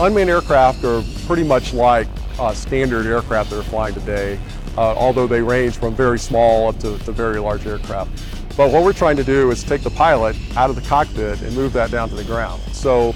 Unmanned aircraft are pretty much like standard aircraft that are flying today, although they range from very small up to very large aircraft. But what we're trying to do is take the pilot out of the cockpit and move that down to the ground. So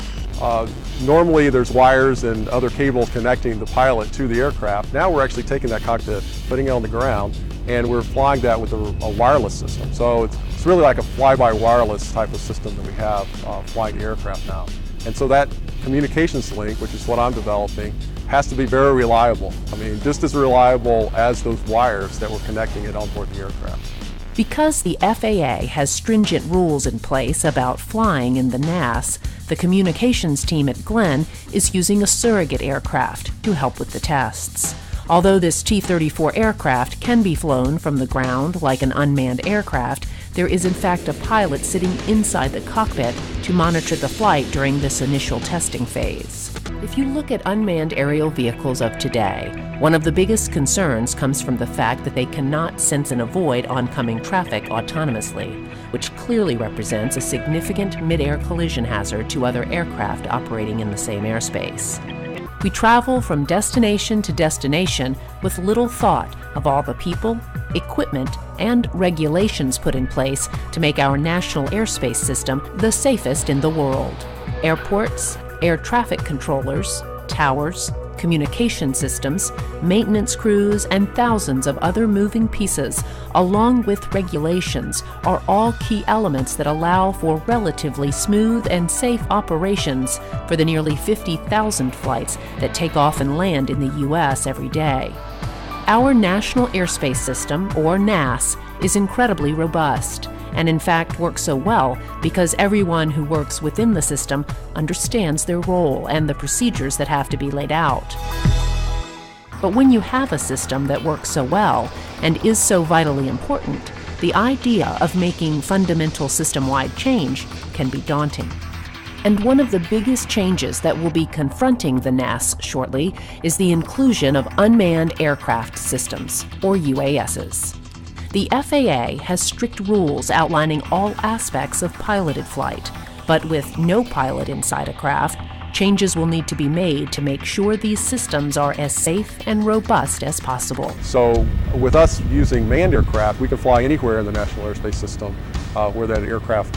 normally there's wires and other cables connecting the pilot to the aircraft. Now we're actually taking that cockpit, putting it on the ground, and we're flying that with a wireless system. So it's really like a fly-by-wireless type of system that we have flying the aircraft now. And so that communications link, which is what I'm developing, has to be very reliable. I mean, just as reliable as those wires that we're connecting it on board the aircraft. Because the FAA has stringent rules in place about flying in the NAS, the communications team at Glenn is using a surrogate aircraft to help with the tests. Although this T-34 aircraft can be flown from the ground like an unmanned aircraft, there is in fact a pilot sitting inside the cockpit to monitor the flight during this initial testing phase. If you look at unmanned aerial vehicles of today, one of the biggest concerns comes from the fact that they cannot sense and avoid oncoming traffic autonomously, which clearly represents a significant mid-air collision hazard to other aircraft operating in the same airspace. We travel from destination to destination with little thought of all the people, equipment, and regulations put in place to make our national airspace system the safest in the world. Airports, air traffic controllers, towers, communication systems, maintenance crews, and thousands of other moving pieces, along with regulations, are all key elements that allow for relatively smooth and safe operations for the nearly 50,000 flights that take off and land in the U.S. every day. Our National Airspace System, or NAS, is incredibly robust, and in fact works so well because everyone who works within the system understands their role and the procedures that have to be laid out. But when you have a system that works so well and is so vitally important, the idea of making fundamental system-wide change can be daunting. And one of the biggest changes that will be confronting the NAS shortly is the inclusion of unmanned aircraft systems, or UASs. The FAA has strict rules outlining all aspects of piloted flight, but with no pilot inside a craft, changes will need to be made to make sure these systems are as safe and robust as possible. So with us using manned aircraft, we can fly anywhere in the National Airspace System where that aircraft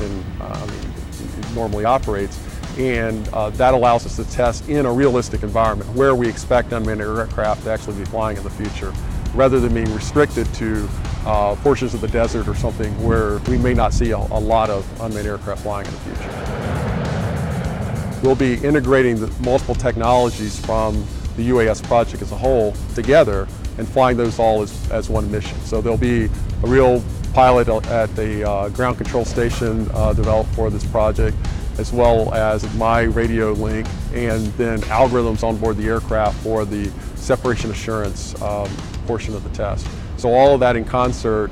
normally operates, and that allows us to test in a realistic environment where we expect unmanned aircraft to actually be flying in the future, rather than being restricted to portions of the desert or something where we may not see a lot of unmanned aircraft flying in the future. We'll be integrating the multiple technologies from the UAS project as a whole together and flying those all as one mission. So there'll be a real pilot at the ground control station developed for this project, as well as my radio link, and then algorithms on board the aircraft for the separation assurance portion of the test. So all of that in concert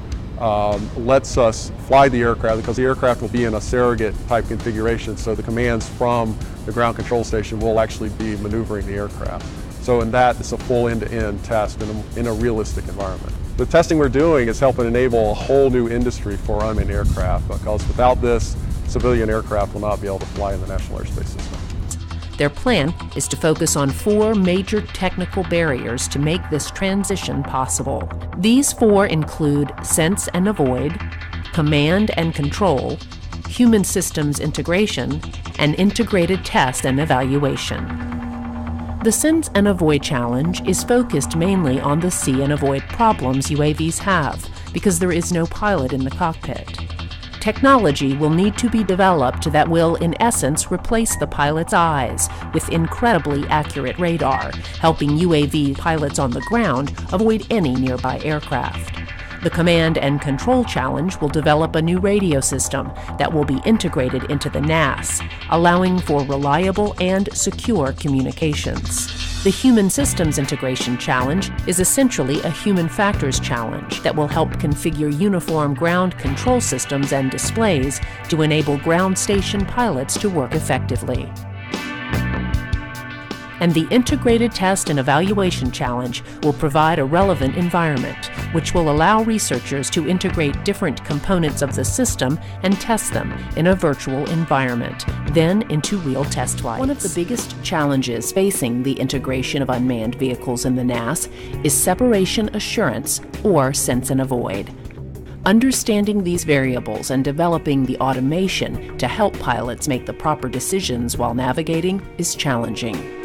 lets us fly the aircraft, because the aircraft will be in a surrogate type configuration, so the commands from the ground control station will actually be maneuvering the aircraft. So in that, it's a full end-to-end test in a realistic environment. The testing we're doing is helping enable a whole new industry for unmanned aircraft, because without this, civilian aircraft will not be able to fly in the National Airspace System. Their plan is to focus on 4 major technical barriers to make this transition possible. These 4 include sense and avoid, command and control, human systems integration, and integrated test and evaluation. The sense and avoid challenge is focused mainly on the see and avoid problems UAVs have, because there is no pilot in the cockpit. Technology will need to be developed that will, in essence, replace the pilot's eyes with incredibly accurate radar, helping UAV pilots on the ground avoid any nearby aircraft. The command and control challenge will develop a new radio system that will be integrated into the NAS, allowing for reliable and secure communications. The human systems integration challenge is essentially a human factors challenge that will help configure uniform ground control systems and displays to enable ground station pilots to work effectively. And the Integrated Test and Evaluation Challenge will provide a relevant environment, which will allow researchers to integrate different components of the system and test them in a virtual environment, then into real test flights. One of the biggest challenges facing the integration of unmanned vehicles in the NAS is separation assurance, or sense and avoid. Understanding these variables and developing the automation to help pilots make the proper decisions while navigating is challenging.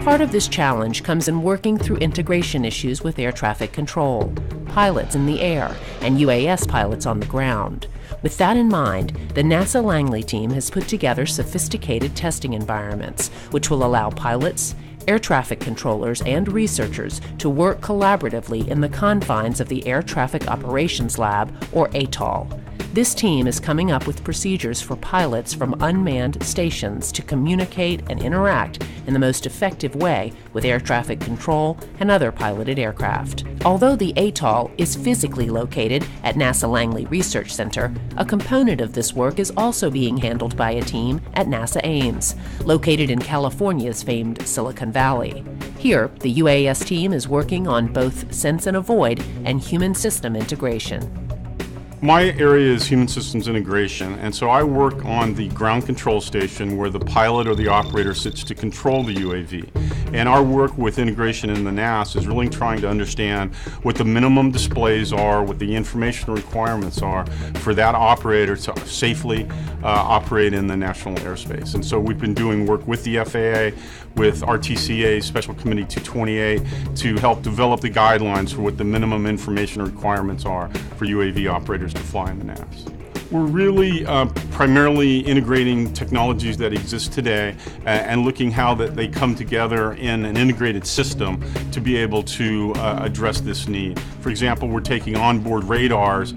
Part of this challenge comes in working through integration issues with air traffic control, pilots in the air, and UAS pilots on the ground. With that in mind, the NASA Langley team has put together sophisticated testing environments, which will allow pilots, air traffic controllers, and researchers to work collaboratively in the confines of the Air Traffic Operations Lab, or ATOL. This team is coming up with procedures for pilots from unmanned stations to communicate and interact in the most effective way with air traffic control and other piloted aircraft. Although the ATOL is physically located at NASA Langley Research Center, a component of this work is also being handled by a team at NASA Ames, located in California's famed Silicon Valley. Here, the UAS team is working on both sense and avoid and human system integration. My area is human systems integration, and so I work on the ground control station where the pilot or the operator sits to control the UAV. And our work with integration in the NAS is really trying to understand what the minimum displays are, what the information requirements are for that operator to safely operate in the national airspace. And so we've been doing work with the FAA, with RTCA, Special Committee 228, to help develop the guidelines for what the minimum information requirements are for UAV operators to fly in the NAS. We're really primarily integrating technologies that exist today and looking how that they come together in an integrated system to be able to address this need. For example, we're taking onboard radars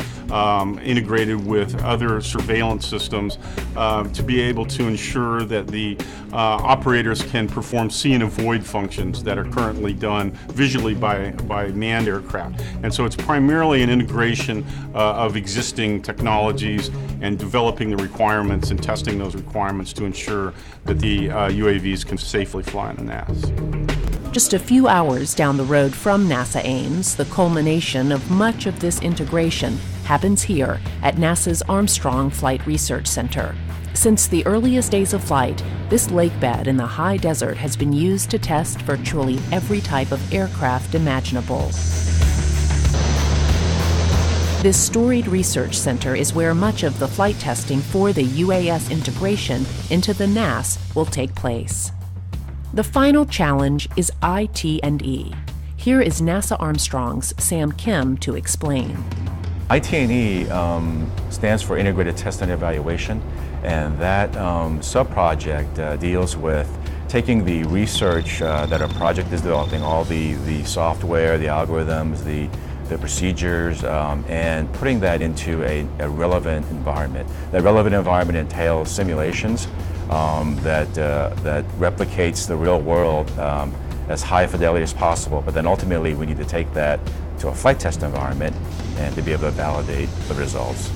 integrated with other surveillance systems to be able to ensure that the operators can perform see and avoid functions that are currently done visually by manned aircraft. And so it's primarily an integration of existing technologies and developing the requirements and testing those requirements to ensure that the UAVs can safely fly in the NAS. Just a few hours down the road from NASA Ames, the culmination of much of this integration happens here at NASA's Armstrong Flight Research Center. Since the earliest days of flight, this lake bed in the high desert has been used to test virtually every type of aircraft imaginable. This storied research center is where much of the flight testing for the UAS integration into the NAS will take place. The final challenge is IT&E. Here is NASA Armstrong's Sam Kim to explain. IT&E stands for Integrated Test and Evaluation, and that sub-project deals with taking the research that a project is developing, all the software, the algorithms, the procedures, and putting that into a relevant environment. That relevant environment entails simulations that replicates the real world as high fidelity as possible, but then ultimately we need to take that to a flight test environment and to be able to validate the results.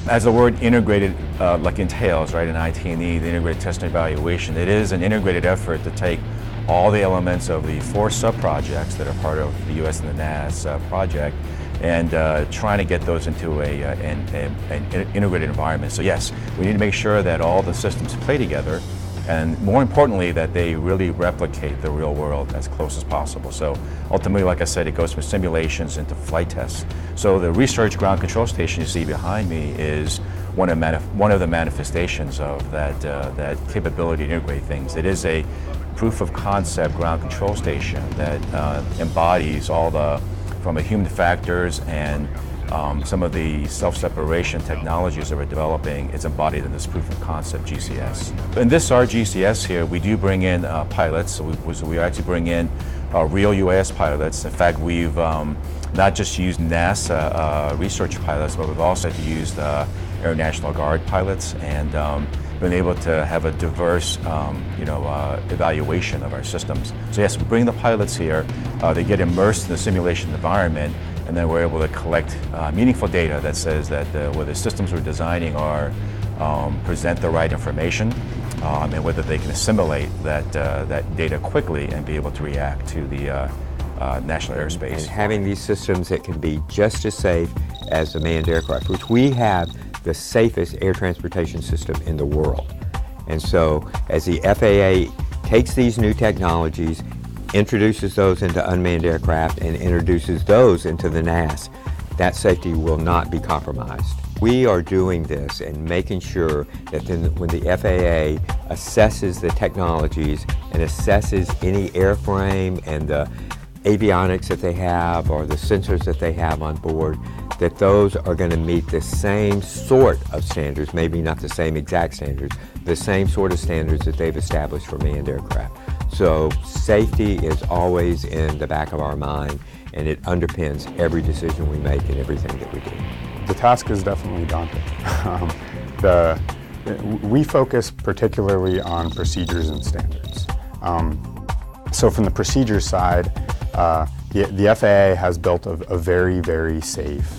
As the word integrated entails, right, in IT&E, the integrated test and evaluation, it is an integrated effort to take all the elements of the 4 sub-projects that are part of the US and the NAS project and trying to get those into an integrated environment. So yes, we need to make sure that all the systems play together, and more importantly, that they really replicate the real world as close as possible. So ultimately, like I said, it goes from simulations into flight tests. So the research ground control station you see behind me is one of the manifestations of that capability to integrate things. It is a proof of concept ground control station that embodies all from the human factors and some of the self-separation technologies that we're developing. It's embodied in this proof of concept GCS. In this RGCS here, we do bring in pilots. So we actually bring in real UAS pilots. In fact, we've not just used NASA research pilots, but we've also used Air National Guard pilots and been able to have a diverse evaluation of our systems. So yes, we bring the pilots here, they get immersed in the simulation environment, and then we're able to collect meaningful data that says that whether the systems we're designing present the right information, and whether they can assimilate that data quickly and be able to react to the national airspace. And having these systems that can be just as safe as the manned aircraft, which we have the safest air transportation system in the world. And so as the FAA takes these new technologies, introduces those into unmanned aircraft, and introduces those into the NAS, that safety will not be compromised. We are doing this and making sure that when the FAA assesses the technologies and assesses any airframe and the avionics that they have or the sensors that they have on board, that those are going to meet the same sort of standards, maybe not the same exact standards, the same sort of standards that they've established for manned aircraft. So safety is always in the back of our mind, and it underpins every decision we make and everything that we do. The task is definitely daunting. We focus particularly on procedures and standards. So from the procedure side, the FAA has built a very, very safe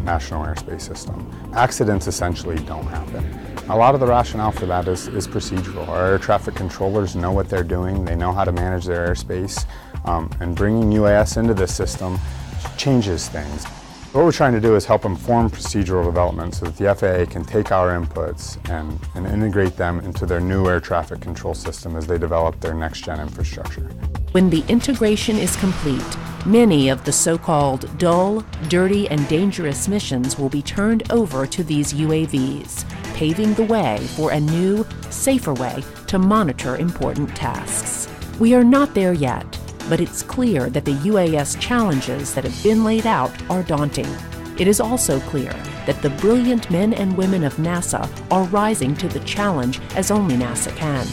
national airspace system. Accidents essentially don't happen. A lot of the rationale for that is procedural. Our air traffic controllers know what they're doing, they know how to manage their airspace, and bringing UAS into this system changes things. What we're trying to do is help inform procedural development so that the FAA can take our inputs and integrate them into their new air traffic control system as they develop their next-gen infrastructure. When the integration is complete, many of the so-called dull, dirty, and dangerous missions will be turned over to these UAVs, paving the way for a new, safer way to monitor important tasks. We are not there yet, but it's clear that the UAS challenges that have been laid out are daunting. It is also clear that the brilliant men and women of NASA are rising to the challenge as only NASA can.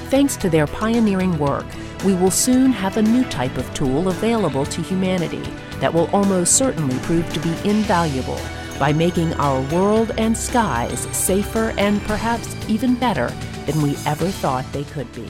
Thanks to their pioneering work, we will soon have a new type of tool available to humanity that will almost certainly prove to be invaluable by making our world and skies safer and perhaps even better than we ever thought they could be.